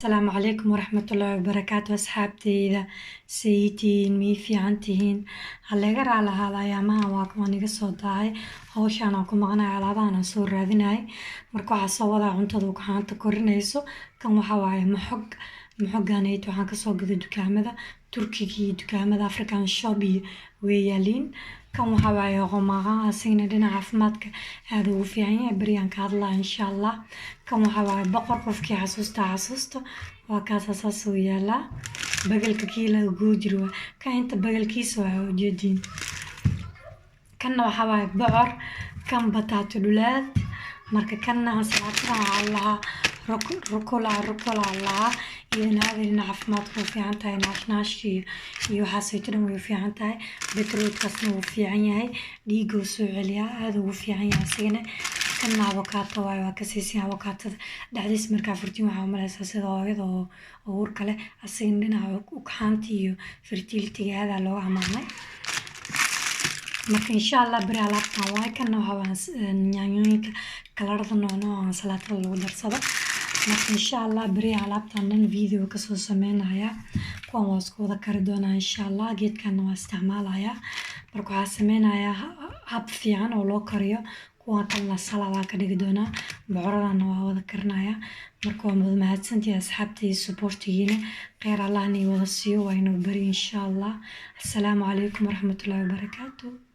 السلام عليكم ورحمة الله وبركاته أصحابتي إذا سيتين مي في عنتهين هالليجر على هذا يا ما واقعني قصة داعي هوش أنا كم أنا على هذا صور ذناي مركو عصوا ذا عنت ذوق حانت كورنيسو كم حواي محق أنا يتوحنا قصة قد دكامة تركي دكامة أفريقيا شوبي ويالين كم حواي غماها سينا دنا عفماتك هذا وفي عين بريان كهذا إن شاء الله كم حواي بقر قفكي عصوسته وكاسا ساسو يالا بقلك كيلا وجوجروا كاين تبقل كيسو وجدين كنا حواي بعر كم بطاطا دولات marka kana salaatana allaha rukola allaha iyana aadina caafimaadku fiican tahay naashnaashii iyo waxa saytana way fiican tahay beetroolkaasna wuu fiican yahay dhiiga soo celiya aad ugu fiican yahay sigana kana avocado waa ka siisay avocado dhacdiis marka furtiin waxa malaysa sida hooyada oo uur kale asigna dhinaca u kaxanti iyo fertility-ga loo amaanay marka insha Allah bari alaabtan waa kana waxa nyaanyooyinka kalarada noocan salaatada lagu darsado marka insha Allah bari alaabtan video ka soo sameynaya kuwan waa isku wada kari doonaa insha Allah geedkan waa isticmaalaya marka waxa sameynaya hab fiican oo loo kariyo kuwan kalena salada ka dhigi doonaa bocoradana waa wada karinaya marka waa mahadsantii asxaabtay supportigiina khayr Allah ni wada siiyo waa inuu bari insha Allah assalaamu calaykum waraxmatullaahi wabarakaatuh